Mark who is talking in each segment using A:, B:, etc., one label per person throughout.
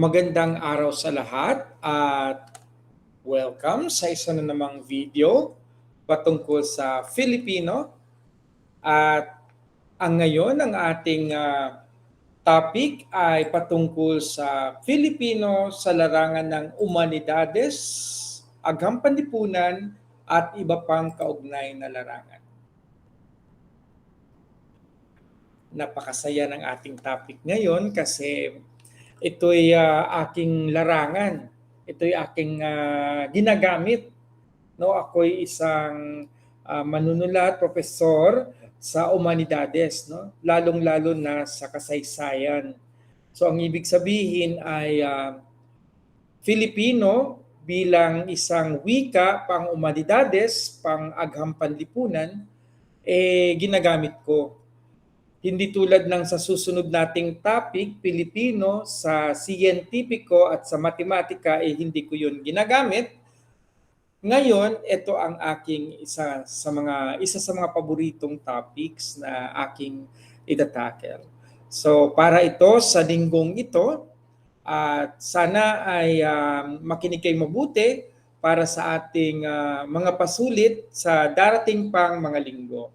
A: Magandang araw sa lahat at welcome sa isa na namang video patungkol sa Filipino. At ang ngayon ang ating topic ay patungkol sa Filipino sa larangan ng Humanidades, Agham Panlipunan at iba pang kaugnay na larangan. Napakasaya ng ating topic ngayon kasi ito'y aking larangan. Ito'y aking ginagamit. No, ako'y isang manunulat, profesor sa Humanidades, no? Lalong-lalo na sa kasaysayan. So ang ibig sabihin ay Filipino bilang isang wika pang Humanidades, pang Agham Panlipunan, ginagamit ko. Hindi tulad ng sa susunod nating topic, Pilipino, sa siyentipiko at sa matematika, hindi ko yun ginagamit. Ngayon, ito ang aking isa sa mga paboritong topics na aking itatackle. So, para ito sa linggong ito, at sana ay makinig kayo mabuti para sa ating mga pasulit sa darating pang mga linggo.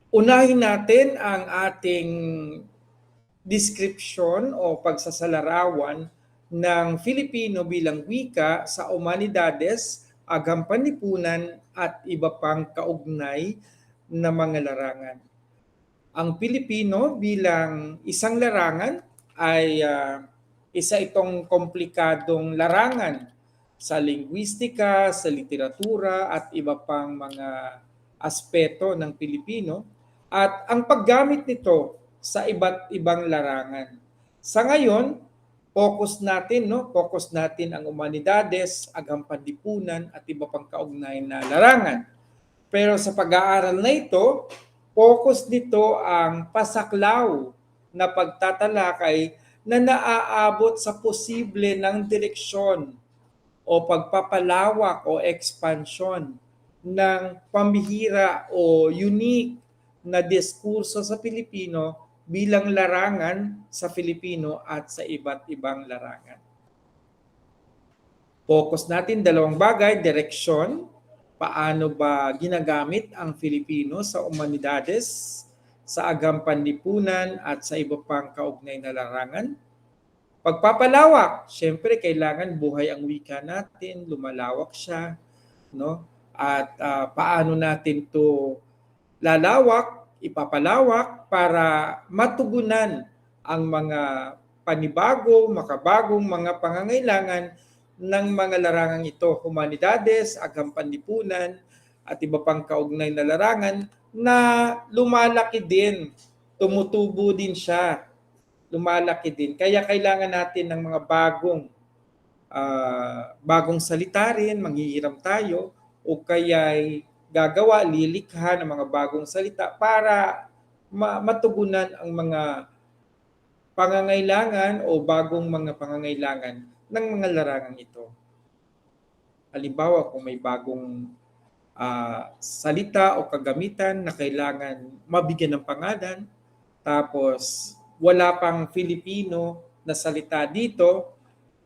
A: Unahin natin ang ating description o pagsasalarawan ng Filipino bilang wika sa Humanidades, Agham Panlipunan at iba pang kaugnay na mga larangan. Ang Pilipino bilang isang larangan ay isa itong komplikadong larangan sa linguistika, sa literatura at iba pang mga aspeto ng Pilipino. At ang paggamit nito sa iba't ibang larangan. Sa ngayon, focus natin ang Humanidades, Agham Panlipunan at iba pang kaugnay na larangan. Pero sa pag-aaral na ito, focus nito ang pasaklaw na pagtatalakay na naaabot sa posible ng direksyon o pagpapalawak o expansion ng pambihira o unique na diskurso sa Pilipino bilang larangan sa Filipino at sa iba't ibang larangan. Focus natin dalawang bagay, direksyon, paano ba ginagamit ang Filipino sa Humanidades, sa Agham Panlipunan at sa iba pang kaugnay na larangan. Pagpapalawak, syempre kailangan buhay ang wika natin, lumalawak siya, no? At paano natin 'to lalawak, ipapalawak para matugunan ang mga panibago, makabagong mga pangangailangan ng mga larangang ito, Humanidades, Agham Panlipunan at iba pang kaugnay na larangan na lumalaki din, tumutubo din siya, lumalaki din. Kaya kailangan natin ng mga bagong salita rin, manghihiram tayo o kaya'y gagawa, lilikha ng mga bagong salita para matugunan ang mga pangangailangan o bagong mga pangangailangan ng mga larangang ito. Halimbawa, kung may bagong salita o kagamitan na kailangan mabigyan ng pangalan, tapos wala pang Filipino na salita dito,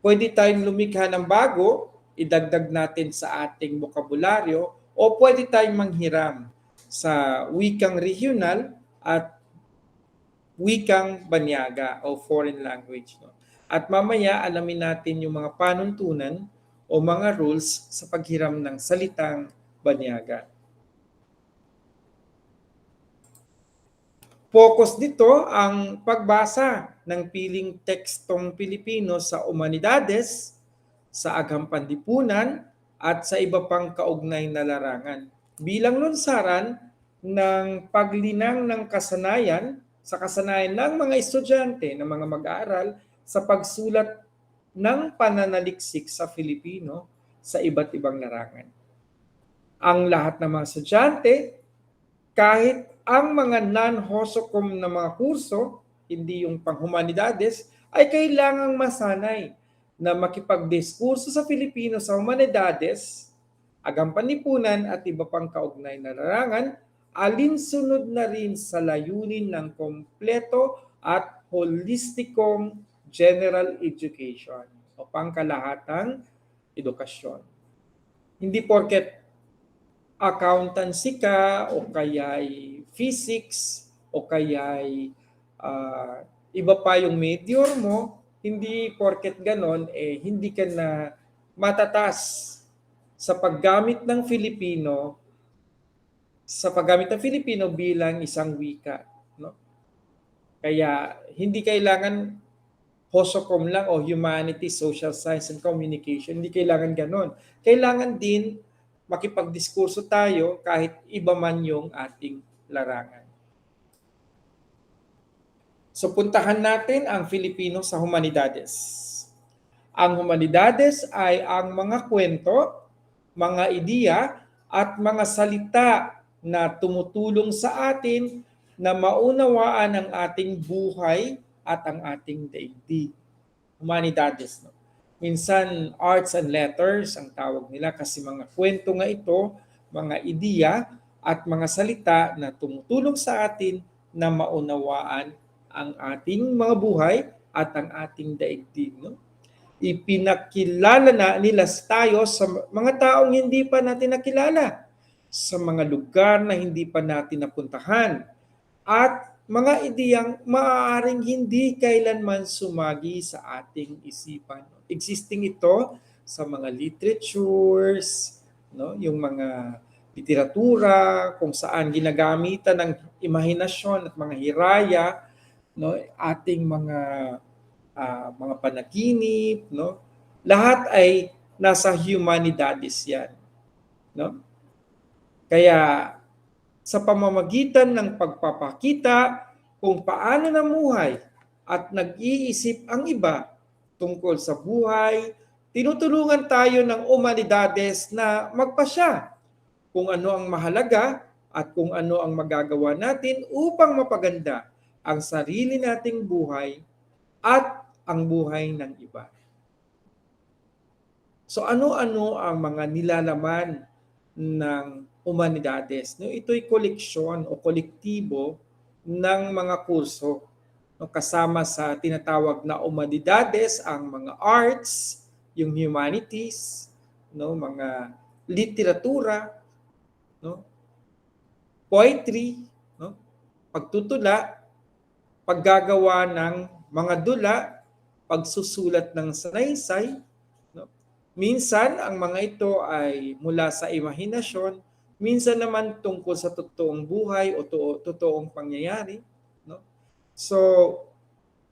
A: pwede tayong lumikha ng bago, idagdag natin sa ating bokabularyo, o pwede tayong manghiram sa wikang regional at wikang banyaga o foreign language. No? At mamaya alamin natin yung mga panuntunan o mga rules sa paghiram ng salitang banyaga. Focus nito ang pagbasa ng piling tekstong Pilipino sa Humanidades, sa Agham Panlipunan at sa iba pang kaugnay na larangan. Bilang lunsaran ng paglinang ng kasanayan, sa kasanayan ng mga estudyante, ng mga mag-aaral sa pagsulat ng pananaliksik sa Filipino sa iba't ibang larangan. Ang lahat ng mga estudyante, kahit ang mga non-HOSOCOM na mga kurso, hindi yung pang-Humanidades, ay kailangang masanay na makipagdiskurso sa Filipino sa Humanidades, Agham Panlipunan at iba pang kaugnay na larangan, alinsunod na rin sa layunin ng kompleto at holistikong general education o pangkalahatang edukasyon. Hindi porket accountancy ka o kaya'y physics o kaya'y iba pa yung major mo, hindi porket ganon, hindi ka na matatas sa paggamit ng Filipino bilang isang wika. No? Kaya hindi kailangan HOSOCOM lang o Humanities, Social Science and Communication. Hindi kailangan ganon. Kailangan din makipagdiskurso tayo kahit iba man yung ating larangan. So puntahan natin ang Filipino sa Humanidades. Ang Humanidades ay ang mga kwento, mga ideya at mga salita na tumutulong sa atin na maunawaan ang ating buhay at ang ating daigdig. Humanidades. No? Minsan, arts and letters ang tawag nila kasi mga kwento nga ito, mga ideya at mga salita na tumutulong sa atin na maunawaan ang ating mga buhay at ang ating daigdig. No? Ipinakilala na nila tayo sa mga taong hindi pa natin nakilala, sa mga lugar na hindi pa natin napuntahan, at mga ideyang maaaring hindi kailanman sumagi sa ating isipan. Existing ito sa mga literatures, no? Yung mga literatura, kung saan ginagamitan ng imahinasyon at mga hiraya, no? Ating mga panaginip, no? Lahat ay nasa humanidades yan. No? Kaya sa pamamagitan ng pagpapakita kung paano namuhay at nag-iisip ang iba tungkol sa buhay, tinutulungan tayo ng humanidades na magpasya kung ano ang mahalaga at kung ano ang magagawa natin upang mapaganda ang sarili nating buhay at ang buhay ng iba. So ano-ano ang mga nilalaman ng humanidades? No, ito'y koleksyon o kolektibo ng mga kurso. No, kasama sa tinatawag na humanidades ang mga arts, yung humanities, no, mga literatura, no, poetry, no, pagtutula, paggagawa ng mga dula, pagsusulat ng sanaysay. No? Minsan, ang mga ito ay mula sa imahinasyon, minsan naman tungkol sa totoong buhay o totoong pangyayari. No? So,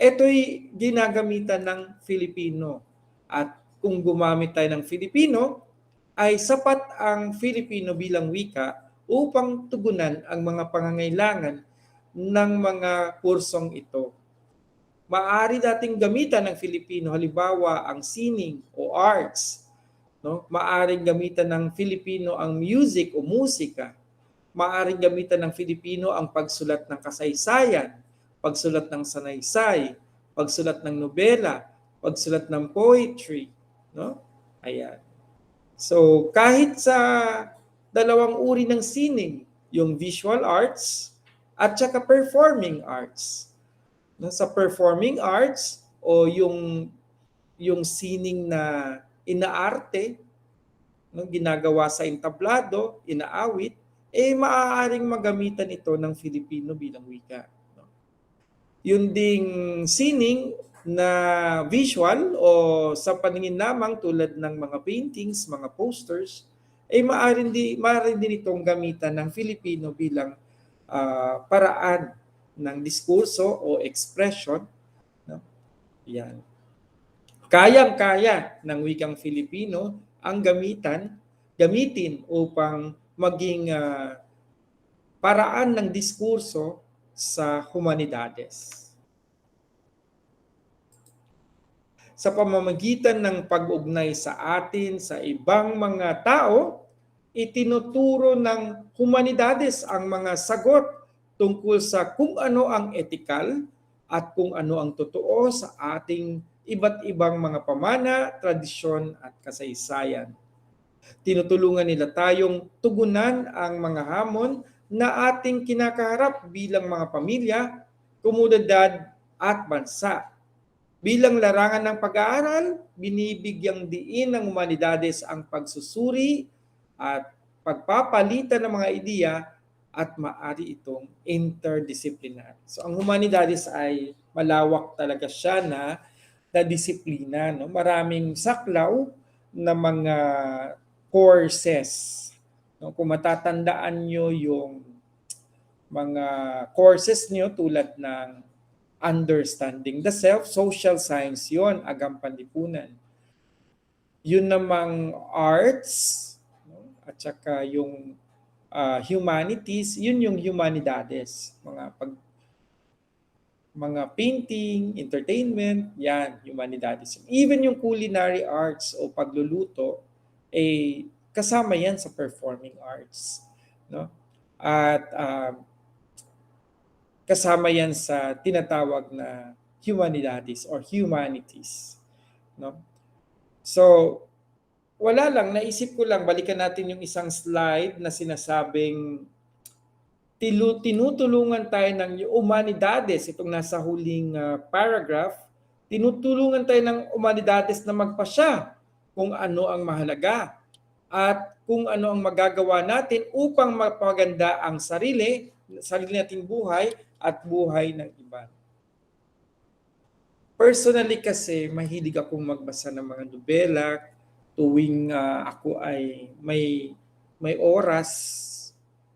A: ito'y ginagamitan ng Filipino. At kung gumamit tayo ng Filipino, ay sapat ang Filipino bilang wika upang tugunan ang mga pangangailangan ng mga kursong ito. Maaari dating gamitan ng Filipino, halimbawa ang sining o arts. No? Maaring gamitan ng Filipino ang music o musika. Maaring gamitan ng Filipino ang pagsulat ng kasaysayan, pagsulat ng sanaysay, pagsulat ng nobela, pagsulat ng poetry. No? Ayan. So kahit sa dalawang uri ng sining, yung visual arts at saka performing arts. No, sa performing arts o yung sining na inaarte, no, ginagawa sa entablado, inaawit, maaaring magamitan ito ng Filipino bilang wika. No? Yung ding sining na visual o sa paningin lamang tulad ng mga paintings, mga posters, maaaring din itong gamitan ng Filipino bilang paraan ng diskurso o expression. No? Yan. Kayang-kaya ng wikang Filipino ang gamitin upang maging paraan ng diskurso sa humanidades. Sa pamamagitan ng pag-ugnay sa atin sa ibang mga tao, itinuturo ng humanidades ang mga sagot tungkol sa kung ano ang etikal at kung ano ang totoo sa ating iba't ibang mga pamana, tradisyon at kasaysayan. Tinutulungan nila tayong tugunan ang mga hamon na ating kinakaharap bilang mga pamilya, komunidad at bansa. Bilang larangan ng pag-aaral, binibigyang diin ng humanidades ang pagsusuri at pagpapalitan ng mga ideya at maaari itong interdisciplinary. So ang humanidades ay malawak talaga siya na disiplina. No? Maraming saklaw na mga courses. No? Kung matatandaan nyo yung mga courses nyo tulad ng understanding the self, social science yon, agang panlipunan. Yun namang arts, no? At saka yung humanities, yun yung humanidades. Mga painting, entertainment, yan, humanidades. Even yung culinary arts o pagluluto, eh, kasama yan sa performing arts. No? At kasama yan sa tinatawag na humanidades or humanities. No? So, wala lang, naisip ko lang, balikan natin yung isang slide na sinasabing tinutulungan tayo ng humanidades, itong nasa huling paragraph, tinutulungan tayo ng humanidades na magpasya kung ano ang mahalaga at kung ano ang magagawa natin upang mapaganda ang sarili nating buhay at buhay ng iba. Personally kasi, mahilig akong magbasa ng mga nobela tuwing ako ay may oras,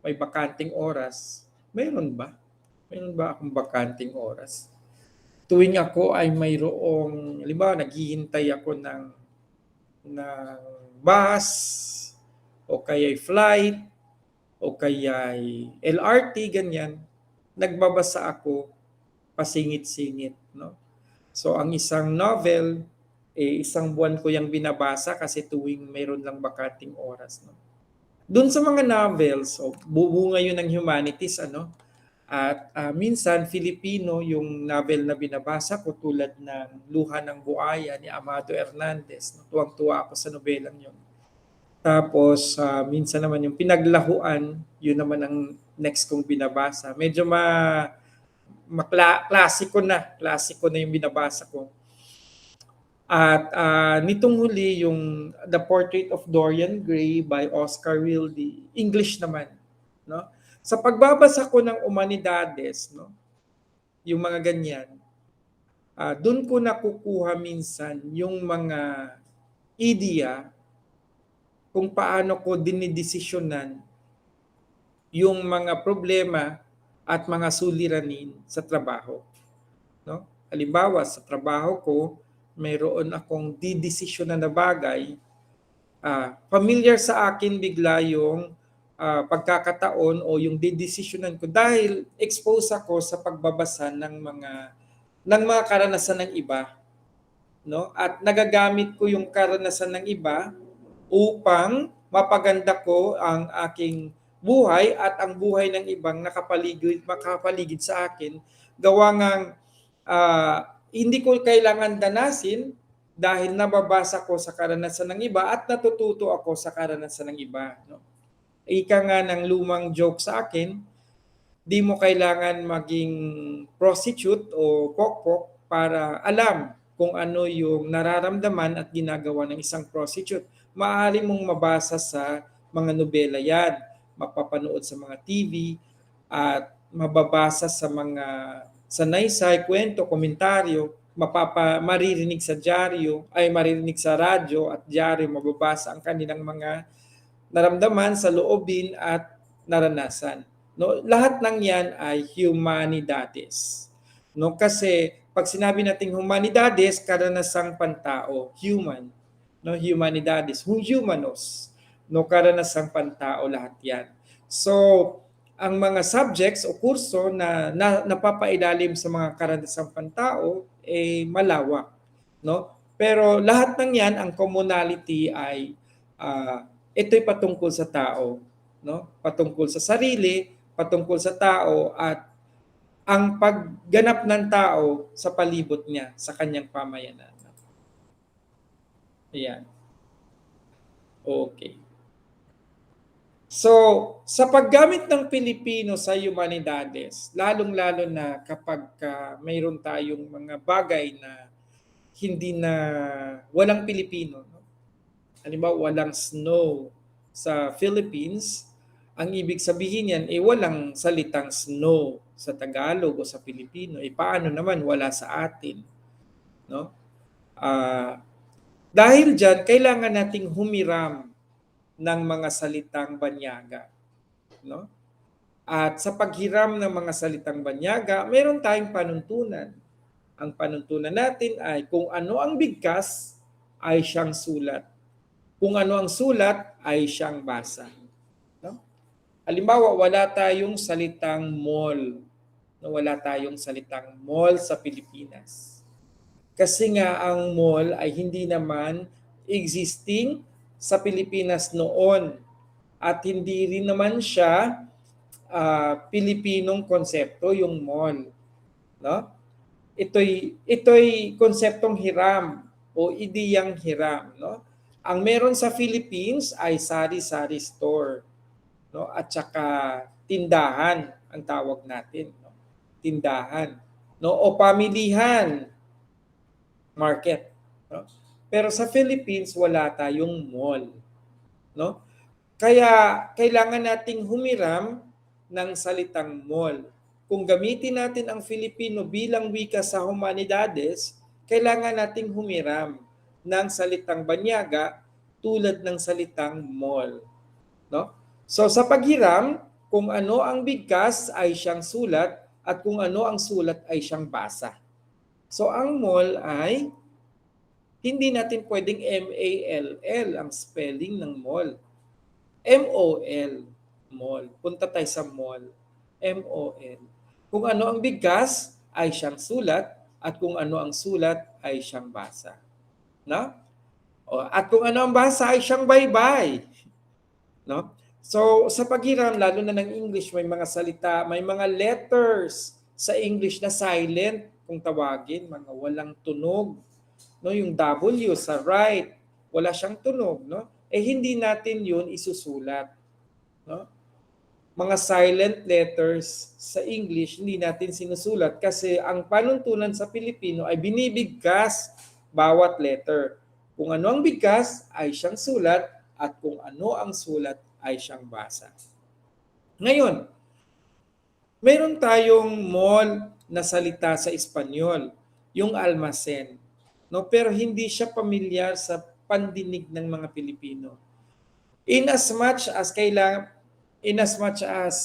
A: may bakanting oras. Mayroon ba? Mayroon ba akong bakanting oras? Tuwing ako ay mayroong, halimbawa, naghihintay ako ng bus, o kaya'y flight, o kaya'y LRT, ganyan, nagbabasa ako pasingit-singit. No? So, ang isang novel, isang buwan ko yung binabasa kasi tuwing mayroon lang bakanting oras. No? Doon sa mga novels, bubunga yun ng humanities, ano? At minsan, Filipino yung novel na binabasa ko tulad ng Luha ng Buaya ni Amado Hernandez. No? Tuwang-tuwa ako sa nobelang yun. Tapos, minsan naman yung Pinaglahuan, yun naman ang next kong binabasa. Medyo klasiko na yung binabasa ko. At nitong huli yung The Portrait of Dorian Gray by Oscar Wilde, English naman, no? Sa pagbabasa ko ng Humanidades, no, yung mga ganyan, doon ko nakukuha minsan yung mga ideya kung paano ko dinidesisyonan yung mga problema at mga suliranin sa trabaho, no? Halimbawa, sa trabaho ko, mayroon akong didesisyonan na bagay, familiar sa akin bigla yung pagkakataon o yung didesisyonan ko dahil expose ako sa pagbabasa ng mga karanasan ng iba, no? At nagagamit ko yung karanasan ng iba upang mapaganda ko ang aking buhay at ang buhay ng ibang makapaligid sa akin, gawa ngang hindi ko kailangan danasin dahil nababasa ko sa karanasan ng iba at natututo ako sa karanasan ng iba. No? Ika nga ng lumang joke sa akin, di mo kailangan maging prostitute o pokpok para alam kung ano yung nararamdaman at ginagawa ng isang prostitute. Maaari mong mabasa sa mga nobela yan, mapapanood sa mga TV, at mababasa sa mga sanaysay, kwento, komentaryo, maririnig sa dyaryo, maririnig sa radyo at dyaryo, mababasa ang kanilang mga naramdaman sa loobin at naranasan. No, lahat ng 'yan ay humanidades. No, kasi pag sinabi nating humanidades, karanasang pantao, human. No, humanidades, humanos. No, karanasang pantao, lahat 'yan. So, ang mga subjects o kurso na napapailalim sa mga karanasang pantao malawak, no? Pero lahat ng 'yan, ang commonality ay ito'y patungkol sa tao, no? Patungkol sa sarili, patungkol sa tao at ang pagganap ng tao sa palibot niya, sa kanyang pamayanan. Ayan. Okay. So, sa paggamit ng Pilipino sa humanidades, lalong-lalo na kapag mayroon tayong mga bagay na hindi na walang Pilipino. No? Halimbawa, walang snow sa Philippines, ang ibig sabihin yan, walang salitang snow sa Tagalog o sa Pilipino. Paano naman wala sa atin? No? Ah, dahil dyan, kailangan nating humiram ng mga salitang banyaga. No? At sa paghiram ng mga salitang banyaga, meron tayong panuntunan. Ang panuntunan natin ay kung ano ang bigkas ay siyang sulat. Kung ano ang sulat ay siyang basa. No? Halimbawa, wala tayong salitang mall. No, wala tayong salitang mall sa Pilipinas. Kasi nga ang mall ay hindi naman existing sa Pilipinas noon at hindi rin naman siya Pilipinong konsepto yung mall, no? Ito'y konseptong hiram o ideyang hiram, no? Ang meron sa Philippines ay sari-sari store, no? At saka tindahan ang tawag natin, no? Tindahan, no? O pamilihan, market, no? Pero sa Philippines wala tayong mall, no? Kaya kailangan nating humiram ng salitang mall. Kung gamitin natin ang Filipino bilang wika sa humanidades, kailangan nating humiram ng salitang banyaga tulad ng salitang mall. No? So sa paghiram, kung ano ang bigkas ay siyang sulat at kung ano ang sulat ay siyang basa. So ang mall ay hindi natin pwedeng M-A-L-L ang spelling ng mall. M-O-L, mall. Punta tayo sa mall. M-O-L. Kung ano ang bigkas ay siyang sulat at kung ano ang sulat ay siyang basa. No? At kung ano ang basa ay siyang baybay. No? So sa paghiram, lalo na ng English, may mga salita, may mga letters sa English na silent kung tawagin, mga walang tunog. No, yung W sa right, wala siyang tunog, no? Hindi natin 'yun isusulat, no? Mga silent letters sa English hindi natin sinusulat kasi ang panuntunan sa Pilipino ay binibigkas bawat letter. Kung ano ang bigkas ay siyang sulat at kung ano ang sulat ay siyang basa. Ngayon, meron tayong mall na salita sa Espanyol, yung almacen. No, pero hindi siya pamilyar sa pandinig ng mga Pilipino. In as much as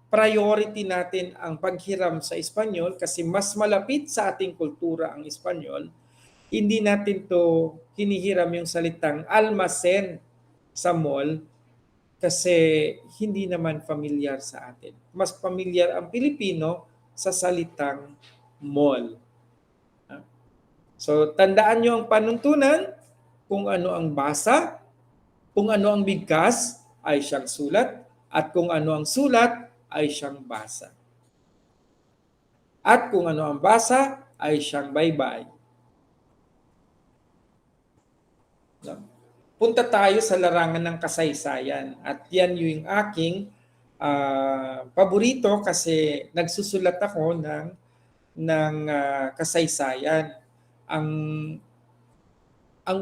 A: priority natin ang paghiram sa Espanyol kasi mas malapit sa ating kultura ang Espanyol, hindi natin to hinihiram yung salitang almacen sa mall kasi hindi naman familiar sa atin. Mas familiar ang Pilipino sa salitang mall. So, tandaan nyo ang panuntunan, kung ano ang basa, kung ano ang bigkas ay siyang sulat, at kung ano ang sulat ay siyang basa. At kung ano ang basa ay siyang baybay. Punta tayo sa larangan ng kasaysayan at yan yung aking paborito kasi nagsusulat ako ng kasaysayan. Ang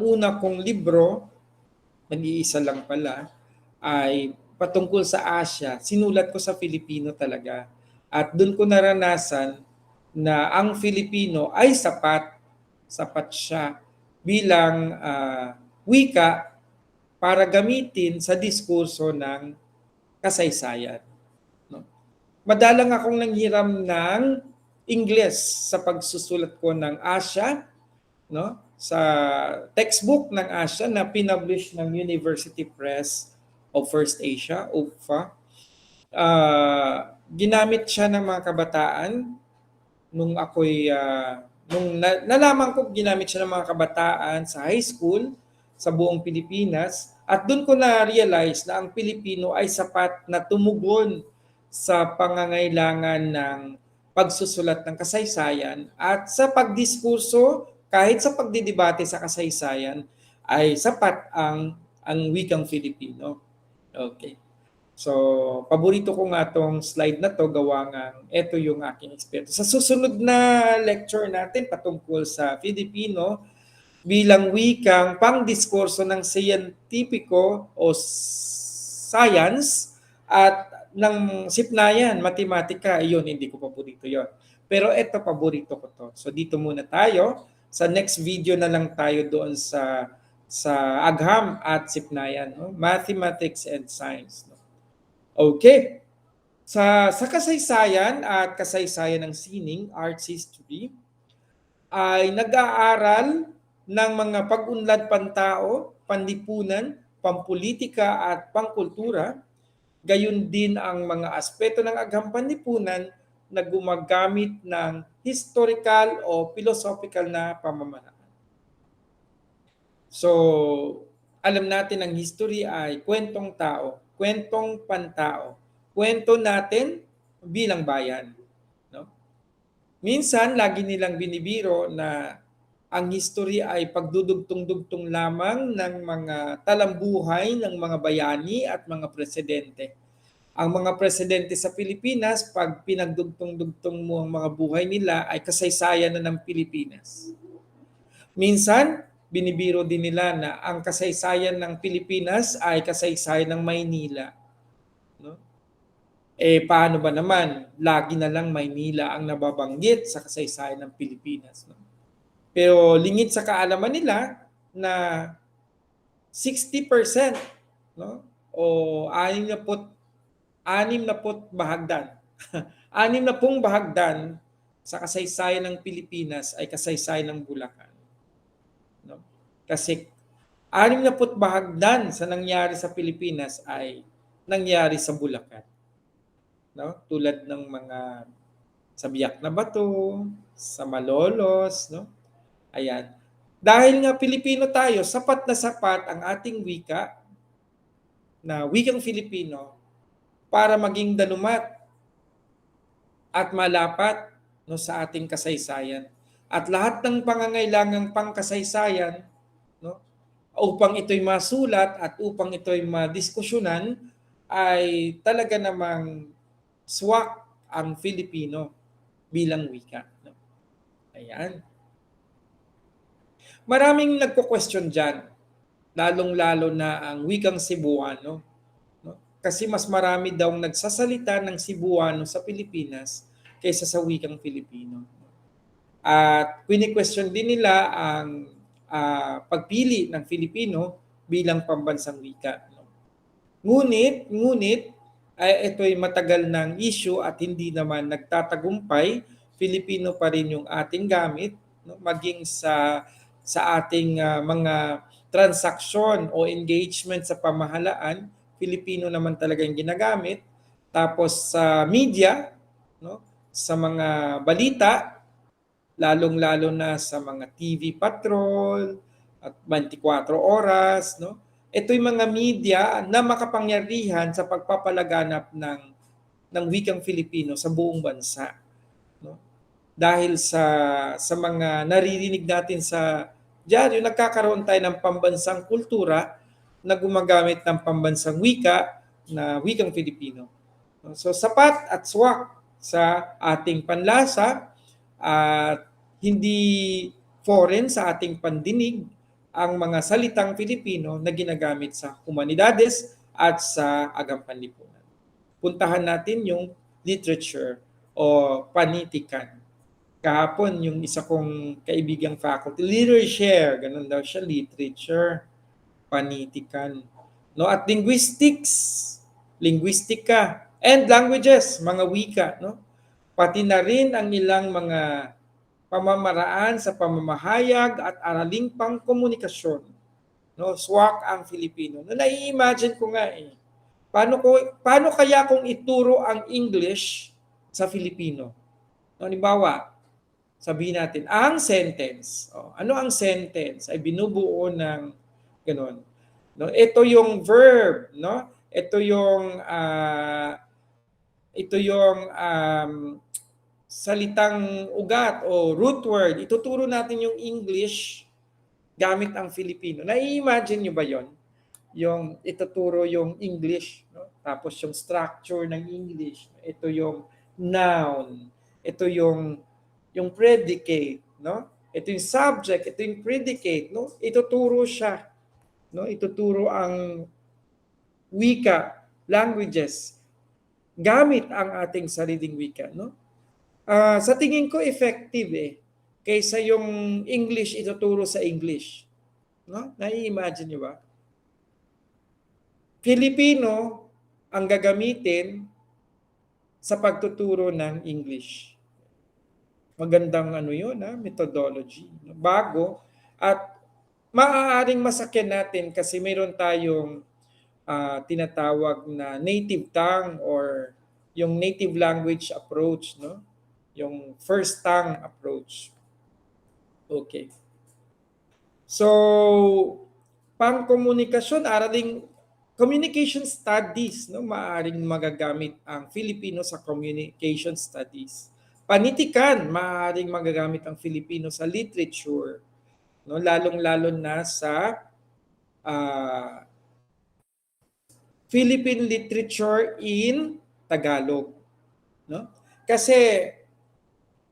A: una kong libro, nag-iisa lang pala, ay patungkol sa Asia. Sinulat ko sa Filipino talaga. At doon ko naranasan na ang Filipino ay sapat. Sapat siya bilang wika para gamitin sa diskurso ng kasaysayan. No? Madalang akong nanghiram ng Ingles sa pagsusulat ko ng Asia, no? Sa textbook ng Asia na pinublish ng University Press of First Asia, UPFA. Ginamit siya ng mga kabataan nung ako'y nalaman ko ginamit siya ng mga kabataan sa high school sa buong Pilipinas at doon ko na-realize na ang Pilipino ay sapat na tumugon sa pangangailangan ng pagsusulat ng kasaysayan at sa pagdiskurso kahit sa pagdidebate sa kasaysayan ay sapat ang wikang Filipino. Okay. So, paborito ko nga tong slide na to, gawa nga ito yung aking eksperto. Sa susunod na lecture natin patungkol sa Filipino bilang wikang pangdiskurso ng siyentipiko o science at ng sipnayan, matematika, iyon, hindi ko paborito yon. Pero ito, paborito ko to. So dito muna tayo. Sa next video na lang tayo doon sa agham at sipnayan, no? Mathematics and science. No? Okay. Sa kasaysayan at kasaysayan ng sining, arts history, ay nag-aaral ng mga pag-unlad pantao, panlipunan, pampolitika at pangkultura, gayon din ang mga aspeto ng agham panlipunan na gumagamit ng historical o philosophical na pamamaraan. So, alam natin ang history ay kwentong tao, kwentong pantao, kwento natin bilang bayan. No? Minsan, lagi nilang binibiro na ang history ay pagdudugtong-dugtong lamang ng mga talambuhay ng mga bayani at mga presidente. Ang mga presidente sa Pilipinas, pag pinagdugtong-dugtong mo ang mga buhay nila, ay kasaysayan na ng Pilipinas. Minsan, binibiro din nila na ang kasaysayan ng Pilipinas ay kasaysayan ng Maynila. No? Paano ba naman? Lagi na lang Maynila ang nababanggit sa kasaysayan ng Pilipinas. No? Pero lingid sa kaalaman nila na 60%, no? O 60 bahagdan. 60 bahagdan sa kasaysayan ng Pilipinas ay kasaysayan ng Bulacan. No? Kasi 60 bahagdan sa nangyari sa Pilipinas ay nangyari sa Bulacan. No? Tulad ng mga sa Biak na Bato, sa Malolos, no? Ayan. Dahil nga Pilipino tayo, sapat na sapat ang ating wika na wikang Filipino para maging dalumat at malapat, no, sa ating kasaysayan. At lahat ng pangangailangang pangkasaysayan, no, upang ito'y masulat at upang ito'y madiskusyonan ay talaga namang swak ang Filipino bilang wika. No? Ayan. Maraming nagko-question dyan, lalong-lalo na ang wikang Cebuano. No? Kasi mas marami daw nagsasalita ng Cebuano sa Pilipinas kaysa sa wikang Filipino. At quini-question din nila ang pagpili ng Filipino bilang pambansang wika. No? Ngunit, ito'y matagal ng issue at hindi naman nagtatagumpay. Filipino pa rin yung ating gamit, no? Maging sa ating mga transaksyon o engagement sa pamahalaan, Filipino naman talaga yung ginagamit. Tapos sa media, no, sa mga balita, lalong-lalo na sa mga TV Patrol at 24 oras, no? Ito'y mga media na makapangyarihan sa pagpapalaganap ng wikang Filipino sa buong bansa, no? Dahil sa mga naririnig natin sa dyaryo, nagkakaroon tayo ng pambansang kultura na gumagamit ng pambansang wika na wikang Filipino. So sapat at swak sa ating panlasa at hindi foreign sa ating pandinig ang mga salitang Filipino na ginagamit sa humanidades at sa agham panlipunan. Puntahan natin yung literature o panitikan. Kahapon, yung isa kong kaibigang faculty, literature, ganun daw siya, literature, panitikan. No? At linguistika, and languages, mga wika. No? Pati na rin ang ilang mga pamamaraan sa pamamahayag at araling pangkomunikasyon. No? Swak ang Filipino. No, nai-imagine ko nga paano kaya kung ituro ang English sa Filipino? No, halimbawa, sabihin natin, ang sentence. Ano ang sentence? Ay binubuo ng ganun. No, ito yung verb, no? Ito yung salitang ugat o root word. Ituturo natin yung English gamit ang Filipino. Nai-imagine nyo ba yon? yung ituturo yung English, no? Tapos yung structure ng English, ito yung noun, ito yung predicate, no? Ito yung subject, ito yung predicate, no? Ituturo siya, no? Ituturo ang wika, languages, gamit ang ating sariling wika, no? Sa tingin ko effective kaysa yung English ituturo sa English, no? Nai-imagine niyo ba? Filipino ang gagamitin sa pagtuturo ng English. Magandang ano yun, methodology. Bago at maaaring masakyan natin kasi mayroon tayong tinatawag na native tongue or yung native language approach, no? Yung first tongue approach. Okay. So, pang-komunikasyon, araling communication studies, no, maaring magagamit ang Filipino sa communication studies. Panitikan, maaring magagamit ang Filipino sa literature, no, lalong-lalo na sa uh, Philippine literature in Tagalog, no? Kasi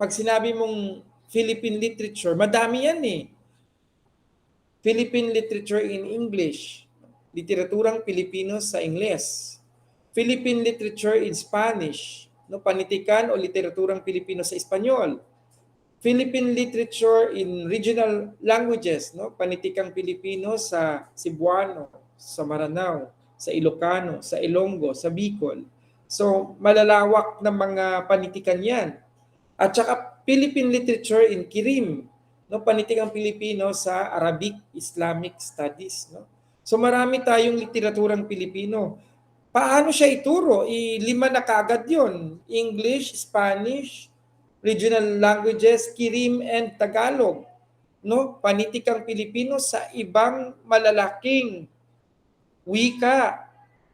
A: pag sinabi mong Philippine literature, madami yan eh. Philippine literature in English, literaturang Pilipino sa Ingles, Philippine literature in Spanish, no, panitikan o literaturang Pilipino sa Espanyol, Philippine literature in regional languages, no, panitikang Pilipino sa Cebuano, sa Maranao, sa Ilocano, sa Ilonggo, sa Bicol. So malalawak na mga panitikan 'yan. At saka Philippine literature in Kirim, no, panitikang Pilipino sa Arabic Islamic Studies, no. So marami tayong literaturang Pilipino. Paano siya ituro? Lima na kaagad 'yon. English, Spanish, regional languages, Kirim and Tagalog, no? Panitikang Pilipino sa ibang malalaking wika,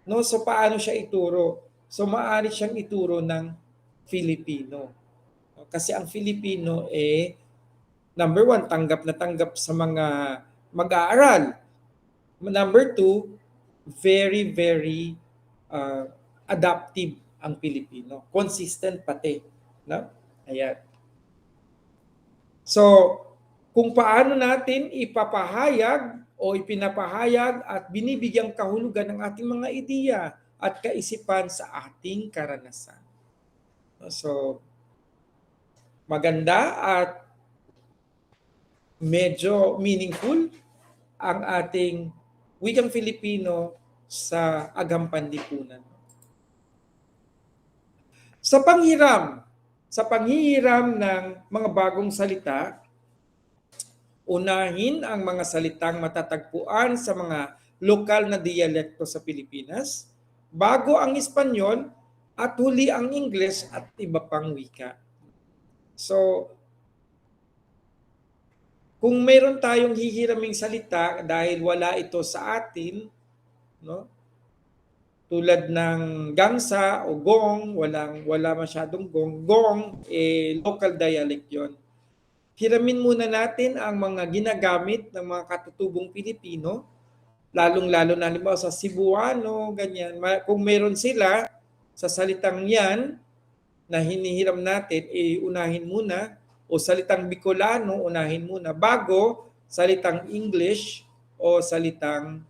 A: no? So paano siya ituro? So maaari siyang ituro ng Filipino. Kasi ang Filipino number one, tanggap na tanggap sa mga mag-aaral. Number two, very, very adaptive ang Pilipino. Consistent pati. No? Ayan. So, kung paano natin ipapahayag o ipinapahayag at binibigyang kahulugan ng ating mga ideya at kaisipan sa ating karanasan. So, maganda at medyo meaningful ang ating wikang Filipino sa Agham Panlipunan. Sa panghihiram ng mga bagong salita, unahin ang mga salitang matatagpuan sa mga lokal na dialekto sa Pilipinas, bago ang Espanyol, at huli ang Ingles at iba pang wika. So, kung meron tayong hihiraming salita dahil wala ito sa atin, no? Tulad ng gangsa o gong, wala masyadong gong. Gong, local dialect yon. Hiramin muna natin ang mga ginagamit ng mga katutubong Pilipino, lalong-lalo na halimbawa sa Cebuano, ganyan. Kung meron sila sa salitang yan na hinihiram natin, unahin muna, o salitang Bicolano, unahin muna, bago salitang English o salitang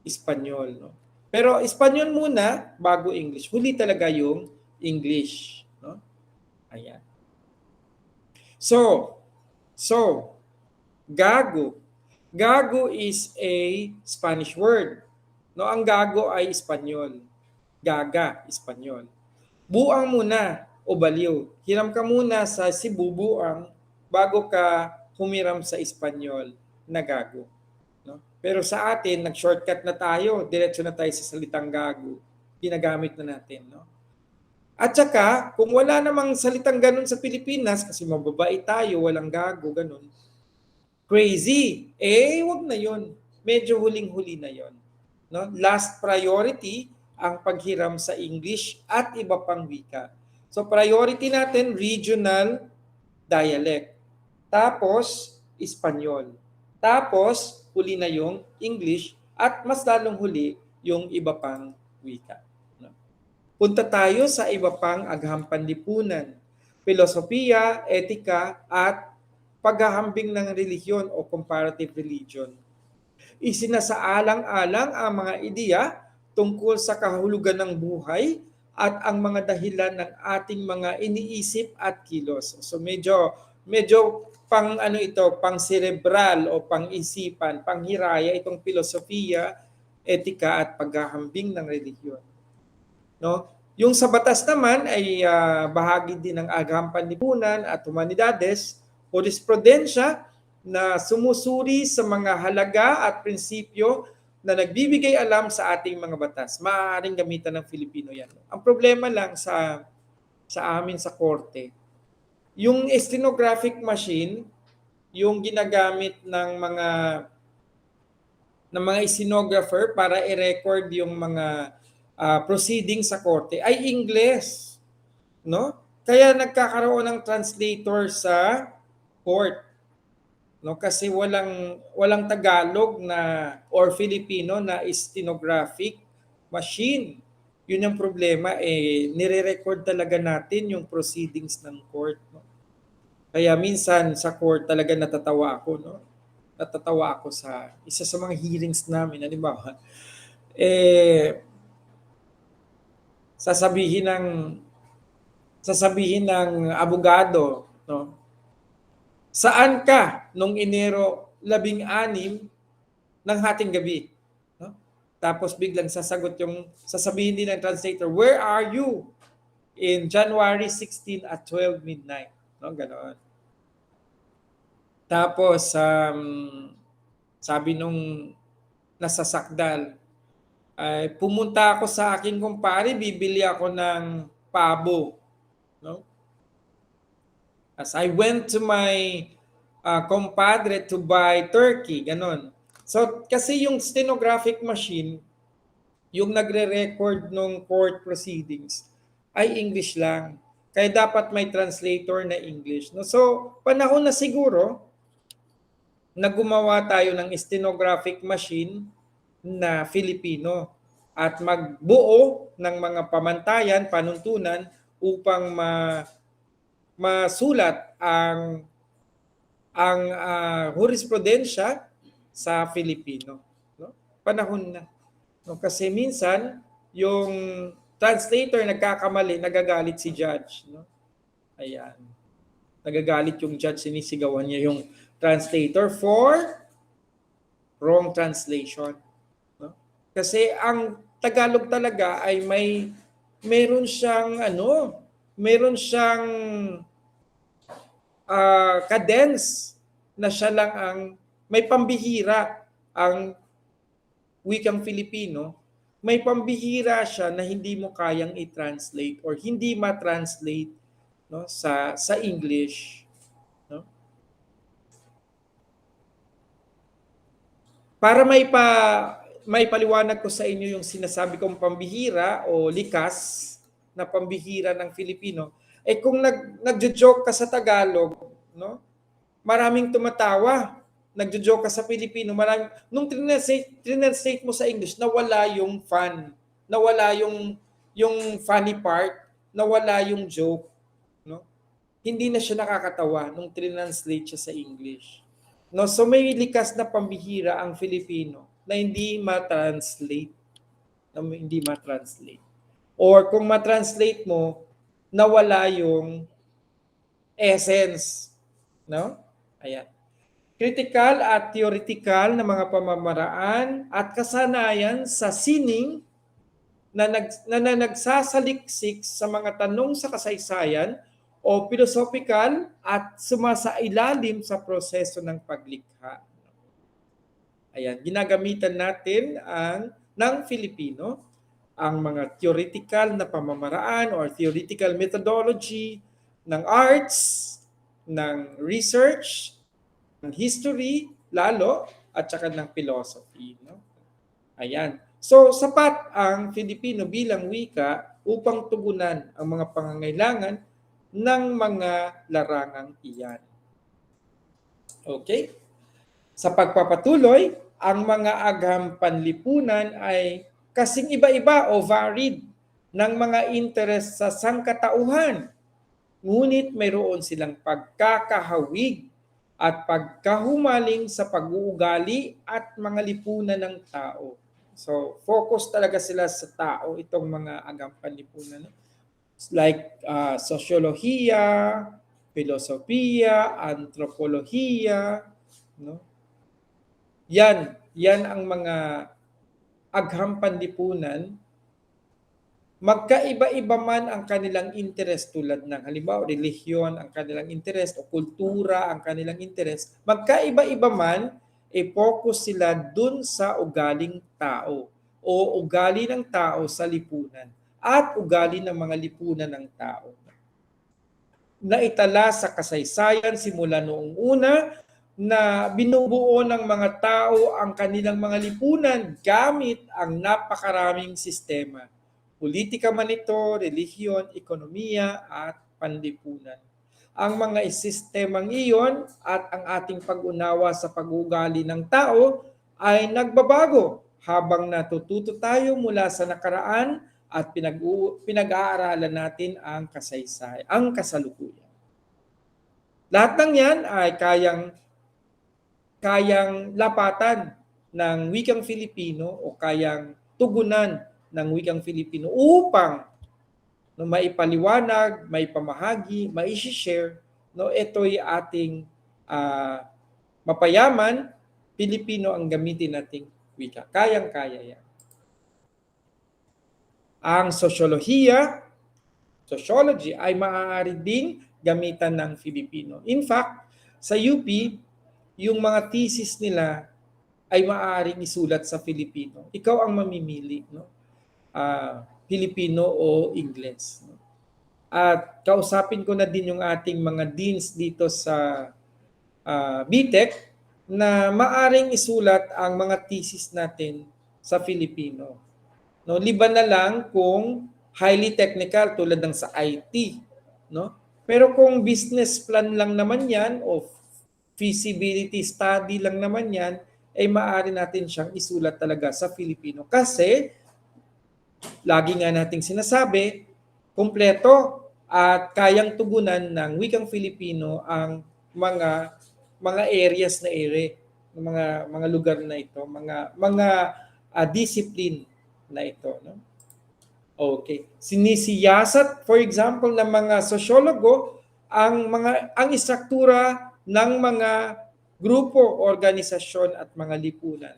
A: Espanyol, no? Pero Espanyol muna, bago English. Huli talaga yung English, no? Ayan. So, gago. Gago is a Spanish word. No, ang gago ay Espanyol. Gaga, Espanyol. Buang muna o baliw. Hiram ka muna sa Cebu buang bago ka humiram sa Espanyol na gago. No? Pero sa atin, nag-shortcut na tayo, diretso na tayo sa salitang gago. Ginagamit na natin, no? At saka, kung wala namang salitang ganun sa Pilipinas, kasi mababait tayo, walang gago, ganun. Crazy. Wag na yon. Medyo huling-huli na yon. No? Last priority, ang paghiram sa English at iba pang wika. So priority natin, regional dialect. Tapos, Espanyol. Tapos, huli na yung English at mas lalong huli yung iba pang wika. No? Punta tayo sa iba pang agham panlipunan, filosofiya, etika, at paghahambing ng relihiyon o comparative religion. Isinasaalang-alang ang mga ideya tungkol sa kahulugan ng buhay at ang mga dahilan ng ating mga iniisip at kilos. So medyo pang ano ito, pang cerebral o pang isipan, panghiraya itong filosofiya, etika at paghahambing ng relihiyon. No? Yung sa batas naman ay bahagi din ng agham panlipunan at humanidades, jurisprudensya na sumusuri sa mga halaga at prinsipyo na nagbibigay alam sa ating mga batas. Maaaring gamitan ng Filipino yan. Ang problema lang sa amin sa korte, yung stenographic machine, yung ginagamit ng mga stenographer para i-record yung mga proceedings sa korte ay English, no? Kaya nagkakaroon ng translator sa court, no? Kasi walang Tagalog na or Filipino na stenographic machine. Yun ang problema, nire-record talaga natin yung proceedings ng court, no? Kaya minsan sa court talaga natatawa ako, no? Natatawa ako sa isa sa mga hearings namin, halimbawa, sasabihin ng abogado, no? Saan ka nung Enero 16 ng hating gabi? No? Tapos biglang sasabihin din ng translator, where are you in January 16 at 12 midnight? No, ganoon. Tapos sabi nung nasa sakdal, ay pumunta ako sa aking kumpare, bibili ako ng pabo, no? As I went to my compadre to buy turkey, ganon. So kasi yung stenographic machine, yung nagre-record ng court proceedings ay English lang. Kaya dapat may translator na English, no? So panahon na siguro na gumawa tayo ng stenographic machine na Filipino at magbuo ng mga pamantayan, panuntunan upang masulat ang jurisprudensya sa Filipino, no? Panahon na, no? Kasi minsan yung translator nagkakamali, nagagalit si judge, no? Ayan. Nagagalit yung judge, sinisigawan niya yung translator for wrong translation, no? Kasi ang Tagalog talaga ay meron siyang cadence na siya lang may pambihira ang wikang Filipino, may pambihira siya na hindi mo kayang i-translate or hindi ma-translate, no, sa English, no? Para may paliwanag ko sa inyo yung sinasabi kong pambihira o likas na pambihira ng Filipino, kung nagjo-joke ka sa Tagalog, no? Maraming tumatawa. Nagjo-joke ka sa Filipino, nung translate mo sa English, nawala yung fun, nawala yung funny part, nawala yung joke, no? Hindi na siya nakakatawa nung translate siya sa English. No, so may likas na pambihira ang Filipino na hindi ma-translate, Or kung ma-translate mo, nawala yung essence, no? Ayan. Critical at theoretical na mga pamamaraan at kasanayan sa sining na nagsasaliksik sa mga tanong sa kasaysayan o philosophical at sumasailalim sa proseso ng paglikha. Ayan, ginagamitan natin ng Filipino ang mga theoretical na pamamaraan or theoretical methodology ng arts, ng research, ng history, lalo, at saka ng philosophy, no? Ayan. So, sapat ang Filipino bilang wika upang tugunan ang mga pangangailangan ng mga larangang iyan. Okay? Sa pagpapatuloy, ang mga agham panlipunan ay kasing iba-iba o varied ng mga interes sa sangkatauhan. Ngunit mayroon silang pagkakahawig at pagkahumaling sa pag-uugali at mga lipunan ng tao. So, focus talaga sila sa tao, itong mga agham panlipunan. Like sosyolohiya, filosofiya, antropolohiya, no? Yan ang mga agham panlipunan. Magkaiba-iba man ang kanilang interest, tulad ng halimbawa relihiyon ang kanilang interest o kultura ang kanilang interest, magkaiba-iba man, focus sila dun sa ugaling tao o ugali ng tao sa lipunan at ugali ng mga lipunan ng tao na itala sa kasaysayan simula noong una na binubuo ng mga tao ang kanilang mga lipunan gamit ang napakaraming sistema. Politika man ito, relihiyon, ekonomiya at panlipunan. Ang mga sistemang iyon at ang ating pag-unawa sa pag-uugali ng tao ay nagbabago habang natututo tayo mula sa nakaraan at pinag-aaralan natin ang kasaysay, ang kasalukuyan. Lahat ng yan ay kayang lapatan ng wikang Filipino o kayang tugunan ng wikang Filipino upang maipaliwanag, maipamahagi, maishishare, ito'y ating mapayaman, Pilipino ang gamitin nating wika. Kayang-kaya yan. Ang sociology ay maaari ding gamitan ng Filipino. In fact, sa UP, yung mga thesis nila ay maaaring isulat sa Filipino. Ikaw ang mamimili, no? Filipino o Ingles. No? At kausapin ko na din yung ating mga deans dito sa BTech na maaring isulat ang mga thesis natin sa Filipino. No, liban na lang kung highly technical tulad ng sa IT, no? Pero kung business plan lang naman 'yan o feasibility study lang naman 'yan, ay maaari natin siyang isulat talaga sa Filipino kasi lagi nga nating sinasabi, kumpleto at kayang tugunan ng wikang Filipino ang mga areas na mga lugar na ito, mga discipline na ito, no? Okay. Sinisiyasat, for example, ng mga sosyologo ang istruktura ng mga grupo, organisasyon at mga lipunan.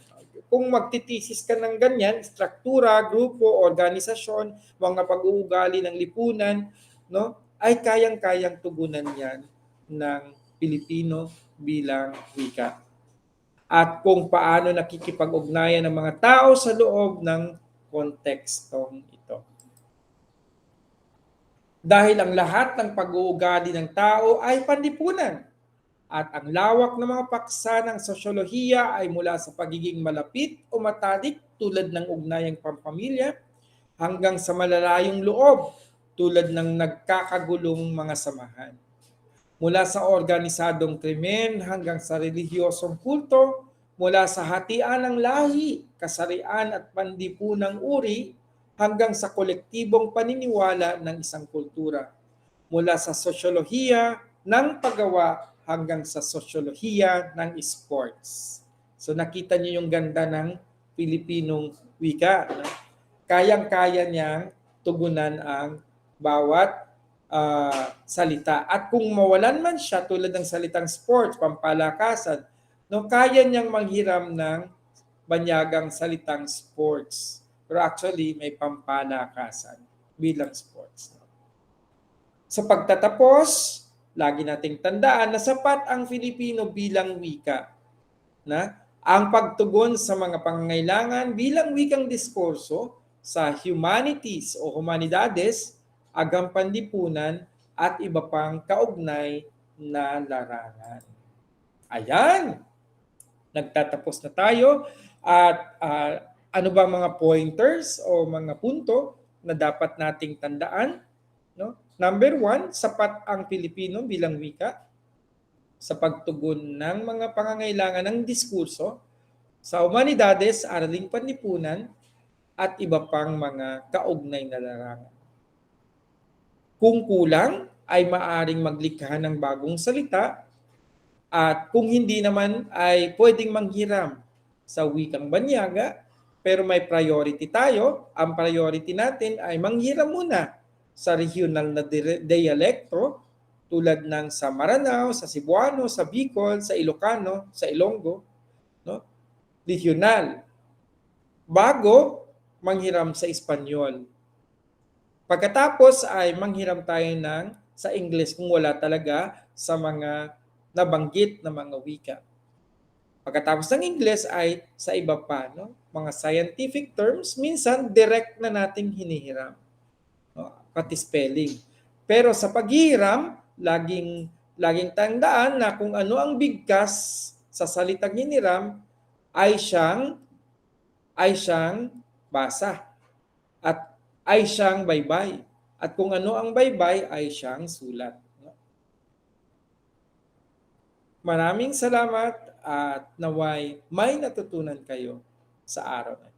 A: Kung magtitesis ka ng ganyan, struktura, grupo, organisasyon, mga pag-uugali ng lipunan, no, ay kayang-kayang tugunan yan ng Pilipino bilang wika. At kung paano nakikipag-ugnayan ng mga tao sa loob ng kontekstong ito. Dahil ang lahat ng pag-uugali ng tao ay panlipunan at ang lawak ng mga paksa ng sosyolohiya ay mula sa pagiging malapit o matalik tulad ng ugnayang pampamilya hanggang sa malalayong loob tulad ng nagkakagulong mga samahan. Mula sa organisadong krimen hanggang sa relihiyosong kulto, mula sa hatian ng lahi, kasarian at panlipunang uri hanggang sa kolektibong paniniwala ng isang kultura. Mula sa sosyolohiya ng paggawa hanggang sa sosyolohiya ng sports. So nakita niyo yung ganda ng Pilipinong wika. No? Kayang-kaya niyang tugunan ang bawat salita. At kung mawalan man siya tulad ng salitang sports, pampalakasan, no, kaya niyang manghiram ng banyagang salitang sports. Pero actually, may pampalakasan bilang sports. Sa pagtatapos, lagi nating tandaan na sapat ang Filipino bilang wika. Ang pagtugon sa mga pangangailangan bilang wikang diskurso sa humanities o humanidades, agham panlipunan at iba pang kaugnay na larangan. Ayan! Nagtatapos na tayo at ano ba mga pointers o mga punto na dapat nating tandaan? No? Number 1, sapat ang Pilipino bilang wika sa pagtugon ng mga pangangailangan ng diskurso Sa Humanidades, Araling Panlipunan, at iba pang mga kaugnay na larangan. Kung kulang, ay maaring maglikha ng bagong salita at kung hindi naman ay pwedeng manghiram sa wikang banyaga, pero may priority tayo. Ang priority natin ay manghiram muna sa regional na dialekto tulad ng sa Maranao, sa Cebuano, sa Bicol, sa Ilocano, sa Ilonggo, no? Regional. Bago manghiram sa Espanyol. Pagkatapos ay manghiram tayo sa English kung wala talaga sa mga nabanggit na mga wika. Pagkatapos ng English ay sa iba pa, no? Mga scientific terms, minsan direct na nating hinihiram, no? Pati spelling. Pero sa paghihiram, laging tandaan na kung ano ang bigkas sa salitang hiniram ay siyang basa at ay siyang baybay. At kung ano ang baybay ay siyang sulat. Maraming salamat at naway may natutunan kayo sa araw na ito.